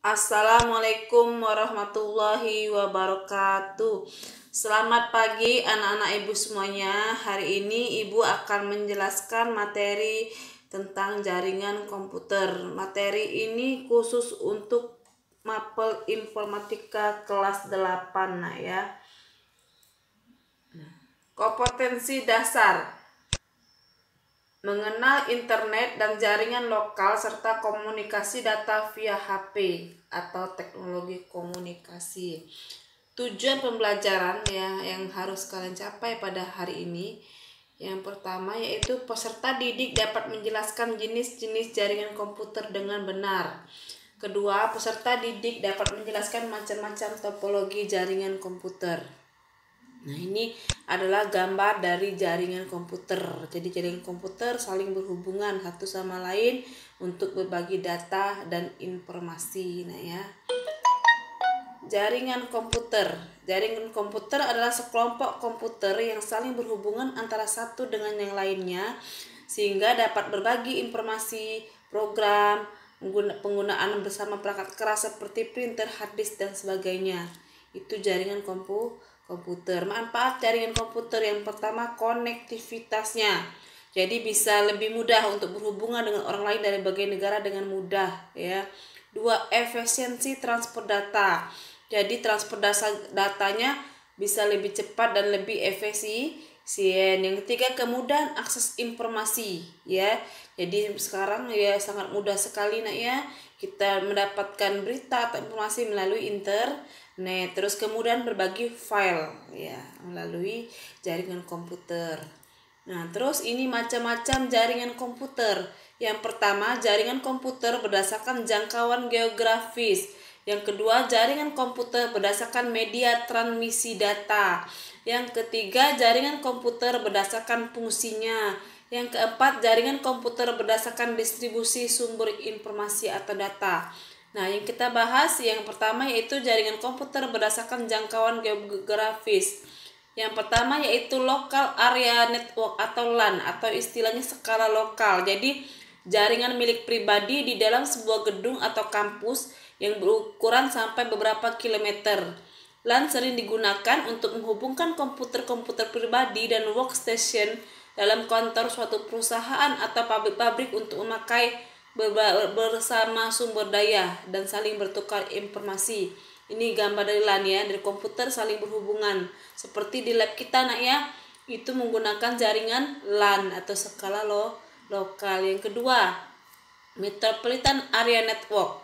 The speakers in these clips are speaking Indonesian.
Assalamualaikum warahmatullahi wabarakatuh. Selamat pagi anak-anak ibu semuanya. Hari ini ibu akan menjelaskan materi tentang jaringan komputer. Materi ini khusus untuk mapel informatika kelas 8 ya. Kompetensi dasar: mengenal internet dan jaringan lokal serta komunikasi data via HP atau teknologi komunikasi. Tujuan pembelajaran yang harus kalian capai pada hari ini, yang pertama yaitu peserta didik dapat menjelaskan jenis-jenis jaringan komputer dengan benar. Kedua, peserta didik dapat menjelaskan macam-macam topologi jaringan komputer. Nah, ini adalah gambar dari jaringan komputer. Jadi jaringan komputer saling berhubungan satu sama lain untuk berbagi data dan informasi. Nah ya. Jaringan komputer. Jaringan komputer adalah sekelompok komputer yang saling berhubungan antara satu dengan yang lainnya sehingga dapat berbagi informasi, program, penggunaan bersama perangkat keras seperti printer, hard disk dan sebagainya. Itu jaringan komputer. Manfaat jaringan komputer: yang pertama, konektivitasnya. Jadi bisa lebih mudah untuk berhubungan dengan orang lain dari berbagai negara dengan mudah ya. Dua, efisiensi transfer data. Jadi transfer datanya bisa lebih cepat dan lebih efisien. Yang ketiga, kemudahan akses informasi ya. Jadi sekarang ya sangat mudah sekali ya kita mendapatkan berita atau informasi melalui internet. Terus kemudian berbagi file ya melalui jaringan komputer. Nah, terus ini macam-macam jaringan komputer. Yang pertama, jaringan komputer berdasarkan jangkauan geografis. Yang kedua, jaringan komputer berdasarkan media transmisi data. Yang ketiga, jaringan komputer berdasarkan fungsinya. Yang keempat, jaringan komputer berdasarkan distribusi sumber informasi atau data. Nah, yang kita bahas yang pertama yaitu jaringan komputer berdasarkan jangkauan geografis. Yang pertama yaitu Local Area Network atau LAN atau istilahnya skala lokal. Jadi jaringan milik pribadi di dalam sebuah gedung atau kampus yang berukuran sampai beberapa kilometer. LAN sering digunakan untuk menghubungkan komputer-komputer pribadi dan workstation dalam kantor suatu perusahaan atau pabrik-pabrik untuk memakai bersama sumber daya dan saling bertukar informasi. Ini gambar dari LAN ya, dari komputer saling berhubungan. Seperti di lab kita ya, itu menggunakan jaringan LAN atau skala lokal. Yang kedua, Metropolitan Area Network.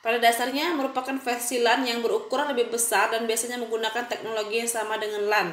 Pada dasarnya merupakan versi LAN yang berukuran lebih besar dan biasanya menggunakan teknologi yang sama dengan LAN.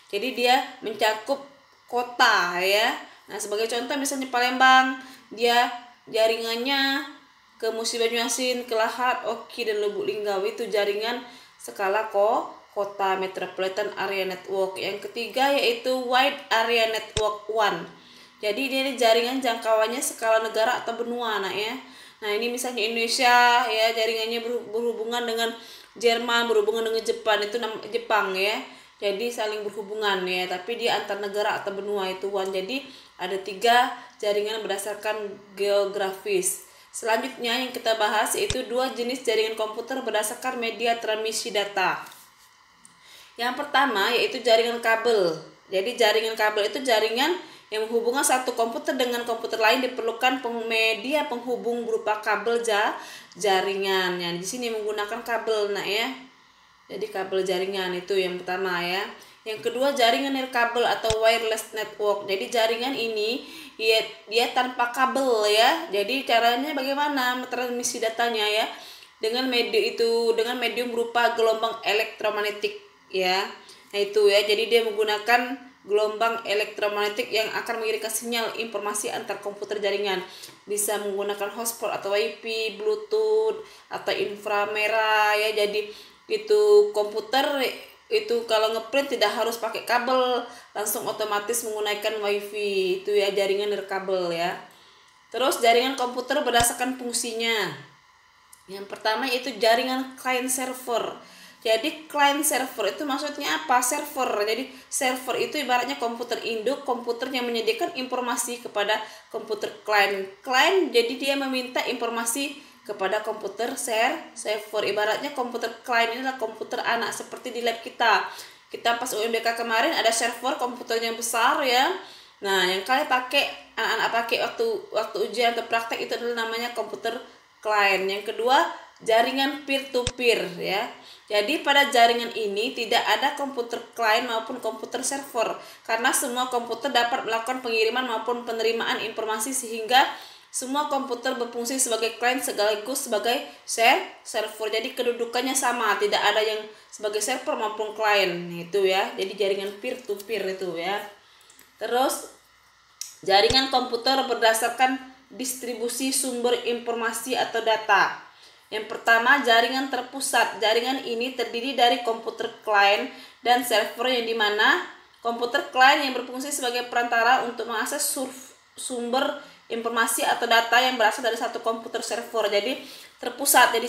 Jadi dia mencakup kota ya. Nah, sebagai contoh misalnya Palembang, dia jaringannya ke Musi Banyuasin, ke Lahat, Oki dan Lubuk Linggau. Itu jaringan skala kota Metropolitan Area Network. Yang ketiga yaitu Wide Area Network 1. Jadi ini jaringan jangkauannya skala negara atau benua ya. Nah, ini misalnya Indonesia ya, jaringannya berhubungan dengan Jerman, berhubungan dengan Jepang, itu Jepang ya. Jadi saling berhubungan ya, tapi di antar negara atau benua itu one. Jadi ada 3 jaringan berdasarkan geografis. Selanjutnya yang kita bahas yaitu 2 jenis jaringan komputer berdasarkan media transmisi data. Yang pertama yaitu jaringan kabel. Jadi jaringan kabel itu jaringan yang menghubungkan satu komputer dengan komputer lain, diperlukan media penghubung berupa kabel jaringan. Yang di sini menggunakan kabel ya. Jadi kabel jaringan itu yang pertama ya. Yang kedua, jaringan nirkabel atau wireless network. Jadi jaringan ini dia tanpa kabel ya. Jadi caranya bagaimana transmisi datanya ya? Dengan medium berupa gelombang elektromagnetik ya. Nah, itu ya. Jadi dia menggunakan gelombang elektromagnetik yang akan mengirimkan sinyal informasi antar komputer jaringan. Bisa menggunakan hotspot atau WiFi, Bluetooth atau inframerah ya. Jadi itu komputer itu kalau ngeprint tidak harus pakai kabel, langsung otomatis menggunakan WiFi. Itu ya jaringan nirkabel ya. Terus jaringan komputer berdasarkan fungsinya. Yang pertama yaitu jaringan client server. Jadi client server itu maksudnya apa? Server. Jadi server itu ibaratnya komputer induk, komputer yang menyediakan informasi kepada komputer client. Client jadi dia meminta informasi kepada komputer server. Ibaratnya komputer client ini adalah komputer anak seperti di lab kita. Kita pas UMBK kemarin ada server komputernya besar ya. Nah, yang kalian pakai, anak-anak pakai waktu ujian atau praktek itu adalah namanya komputer client. Yang kedua, jaringan peer to peer ya. Jadi pada jaringan ini tidak ada komputer client maupun komputer server, karena semua komputer dapat melakukan pengiriman maupun penerimaan informasi sehingga semua komputer berfungsi sebagai client sekaligus sebagai server. Jadi kedudukannya sama, tidak ada yang sebagai server maupun client itu ya. Jadi jaringan peer to peer itu ya. Terus jaringan komputer berdasarkan distribusi sumber informasi atau data. Yang pertama, jaringan terpusat. Jaringan ini terdiri dari komputer client dan server, yang dimana komputer client yang berfungsi sebagai perantara untuk mengakses sumber informasi atau data yang berasal dari satu komputer server. Jadi terpusat. Jadi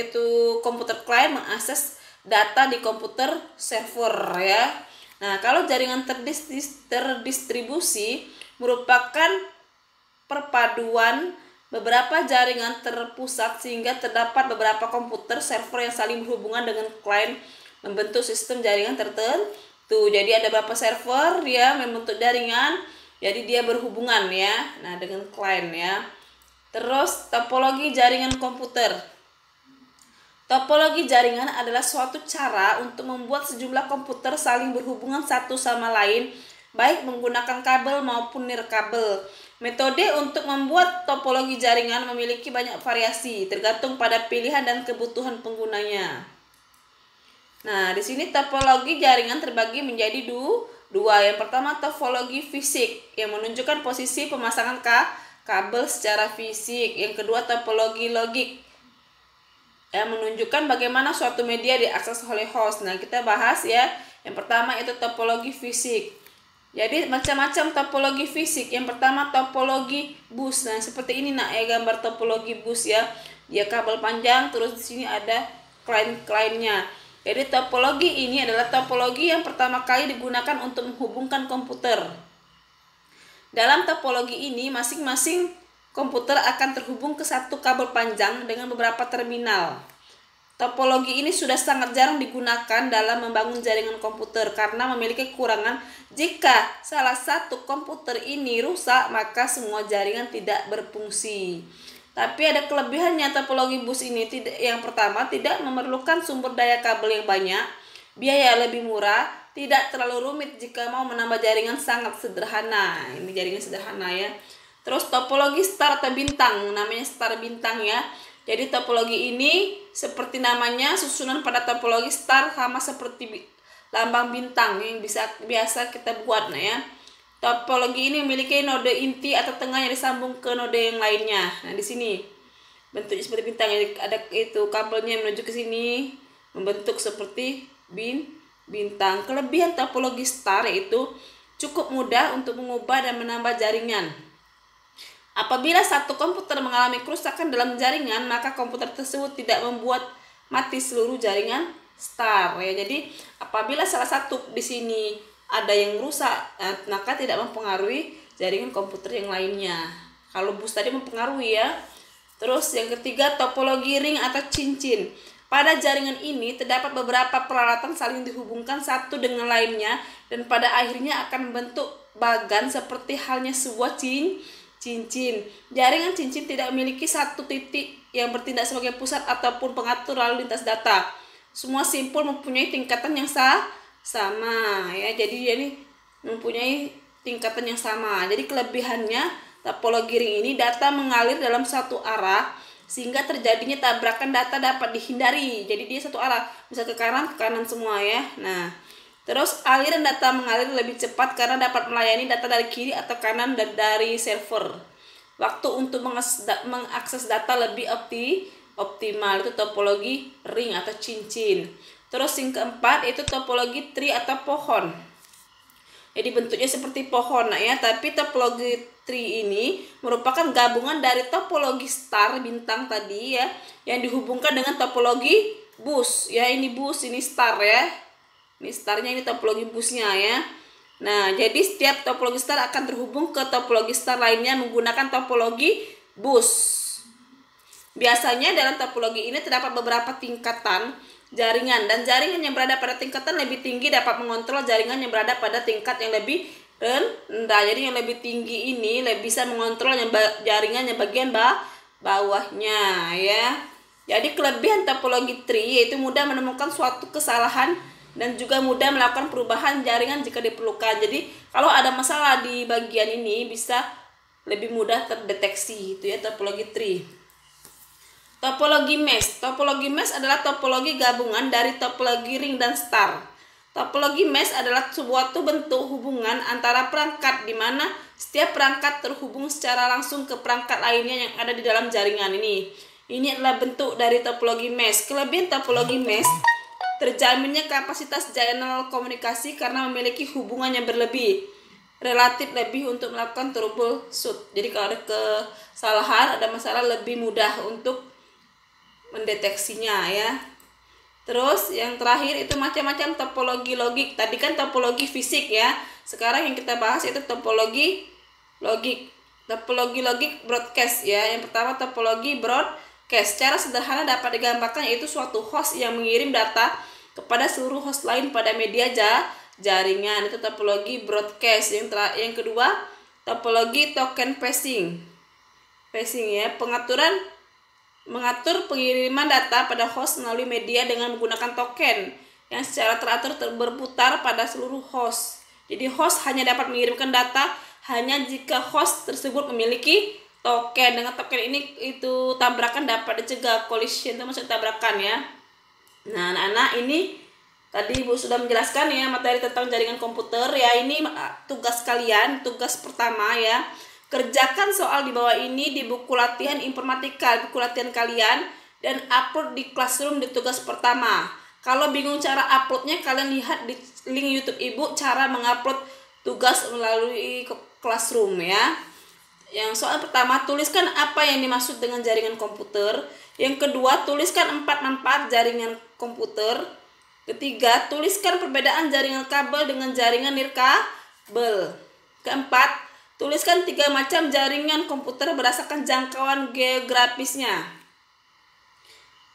itu komputer client mengakses data di komputer server ya. Nah, kalau jaringan terdistribusi merupakan perpaduan beberapa jaringan terpusat sehingga terdapat beberapa komputer server yang saling berhubungan dengan klien membentuk sistem jaringan tertentu. Jadi ada beberapa server ya membentuk jaringan, jadi dia berhubungan ya. Nah, dengan klien ya. Terus topologi jaringan komputer. Topologi jaringan adalah suatu cara untuk membuat sejumlah komputer saling berhubungan satu sama lain, baik menggunakan kabel maupun nirkabel. Metode untuk membuat topologi jaringan memiliki banyak variasi, tergantung pada pilihan dan kebutuhan penggunanya. Nah, di sini topologi jaringan terbagi menjadi dua. Yang pertama, topologi fisik yang menunjukkan posisi pemasangan kabel secara fisik. Yang kedua, topologi logik yang menunjukkan bagaimana suatu media diakses oleh host. Nah, kita bahas ya. Yang pertama itu topologi fisik. Jadi macam-macam topologi fisik. Yang pertama topologi bus. Nah, seperti ini nak ya gambar topologi bus ya. Dia kabel panjang, terus di sini ada klien-kliennya. Jadi topologi ini adalah topologi yang pertama kali digunakan untuk menghubungkan komputer. Dalam topologi ini masing-masing komputer akan terhubung ke satu kabel panjang dengan beberapa terminal. Topologi ini sudah sangat jarang digunakan dalam membangun jaringan komputer karena memiliki kekurangan. Jika salah satu komputer ini rusak, maka semua jaringan tidak berfungsi. Tapi ada kelebihannya topologi bus ini. Yang pertama, tidak memerlukan sumber daya kabel yang banyak, biaya lebih murah, tidak terlalu rumit jika mau menambah jaringan, sangat sederhana. Ini jaringan sederhana ya. Terus topologi star atau bintang, namanya star bintang ya. Jadi topologi ini seperti namanya, susunan pada topologi star sama seperti lambang bintang yang biasa kita buat nah ya. Topologi ini memiliki node inti atau tengah yang disambung ke node yang lainnya. Nah, di sini bentuknya seperti bintang. Jadi ada itu kabelnya menuju ke sini membentuk seperti bintang. Kelebihan topologi star yaitu cukup mudah untuk mengubah dan menambah jaringan. Apabila satu komputer mengalami kerusakan dalam jaringan, maka komputer tersebut tidak membuat mati seluruh jaringan star ya. Jadi apabila salah satu di sini ada yang rusak, maka tidak mempengaruhi jaringan komputer yang lainnya. Kalau bus tadi mempengaruhi ya. Terus yang ketiga, topologi ring atau cincin. Pada jaringan ini terdapat beberapa peralatan saling dihubungkan satu dengan lainnya dan pada akhirnya akan membentuk bagan seperti halnya sebuah cincin. Jaringan cincin tidak memiliki satu titik yang bertindak sebagai pusat ataupun pengatur lalu lintas data. Semua simpul mempunyai tingkatan yang sama ya. Jadi ini mempunyai tingkatan yang sama. Jadi kelebihannya topologi ring ini data mengalir dalam satu arah sehingga terjadinya tabrakan data dapat dihindari. Jadi dia satu arah, bisa ke kanan semua ya. Nah, terus aliran data mengalir lebih cepat karena dapat melayani data dari kiri atau kanan dan dari server. Waktu untuk mengakses data lebih optimal, itu topologi ring atau cincin. Terus yang keempat itu topologi tree atau pohon. Jadi bentuknya seperti pohon nah ya, tapi topologi tree ini merupakan gabungan dari topologi star bintang tadi ya, yang dihubungkan dengan topologi bus. Ya, ini bus, ini star ya. Ini starnya, ini topologi busnya ya. Nah, jadi setiap topologi star akan terhubung ke topologi star lainnya menggunakan topologi bus. Biasanya dalam topologi ini terdapat beberapa tingkatan jaringan, dan jaringan yang berada pada tingkatan lebih tinggi dapat mengontrol jaringan yang berada pada tingkat yang lebih rendah. Jadi yang lebih tinggi ini bisa mengontrol jaringan yang bagian bawahnya ya. Jadi kelebihan topologi tree yaitu mudah menemukan suatu kesalahan dan juga mudah melakukan perubahan jaringan jika diperlukan. Jadi kalau ada masalah di bagian ini bisa lebih mudah terdeteksi, itu ya topologi tree. Topologi mesh. Topologi mesh adalah topologi gabungan dari topologi ring dan star. Topologi mesh adalah suatu bentuk hubungan antara perangkat di mana setiap perangkat terhubung secara langsung ke perangkat lainnya yang ada di dalam jaringan ini. Ini adalah bentuk dari topologi mesh. Kelebihan topologi mesh, terjaminnya kapasitas channel komunikasi karena memiliki hubungan yang relatif lebih untuk melakukan troubleshoot. Jadi kalau ada kesalahan, ada masalah, lebih mudah untuk mendeteksinya ya. Terus yang terakhir itu macam-macam topologi logik. Tadi kan topologi fisik ya. Sekarang yang kita bahas itu topologi logik. Topologi logik broadcast ya. Yang pertama topologi broadcast. Secara sederhana dapat digambarkan yaitu suatu host yang mengirim data kepada seluruh host lain pada media jaringan. Itu topologi broadcast. Yang kedua topologi token passing. Passing ya, mengatur pengiriman data pada host melalui media dengan menggunakan token yang secara teratur berputar pada seluruh host. Jadi host hanya dapat mengirimkan data hanya jika host tersebut memiliki token. Dengan token ini itu tabrakan dapat dicegah, collision itu maksud tabrakan ya. Nah anak-anak, ini tadi Ibu sudah menjelaskan ya materi tentang jaringan komputer ya. Ini tugas kalian, tugas pertama ya. Kerjakan soal di bawah ini di buku latihan informatika, buku latihan kalian, dan upload di Classroom di tugas pertama. Kalau bingung cara uploadnya, kalian lihat di link YouTube Ibu cara mengupload tugas melalui Classroom ya. Yang soal pertama, tuliskan apa yang dimaksud dengan jaringan komputer. Yang kedua, tuliskan 4 manfaat jaringan komputer. Ketiga, tuliskan perbedaan jaringan kabel dengan jaringan nirkabel. Keempat, tuliskan 3 macam jaringan komputer berdasarkan jangkauan geografisnya.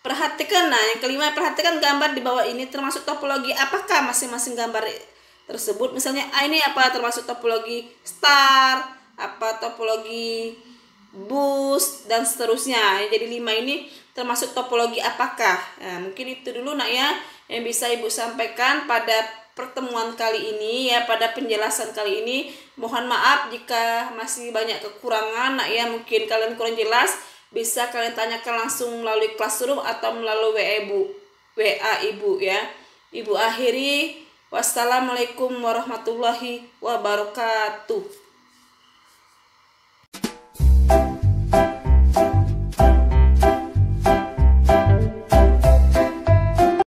Perhatikan, yang kelima, perhatikan gambar di bawah ini termasuk topologi apakah masing-masing gambar tersebut. Misalnya ini apa termasuk topologi star, apa topologi bus, dan seterusnya. Jadi 5 ini termasuk topologi apakah. Nah, mungkin itu dulu ya yang bisa Ibu sampaikan pada pertemuan kali ini ya, pada penjelasan kali ini. Mohon maaf jika masih banyak kekurangan ya, mungkin kalian kurang jelas, bisa kalian tanyakan langsung melalui Classroom atau melalui WA Ibu ya. Ibu akhiri, wassalamualaikum warahmatullahi wabarakatuh.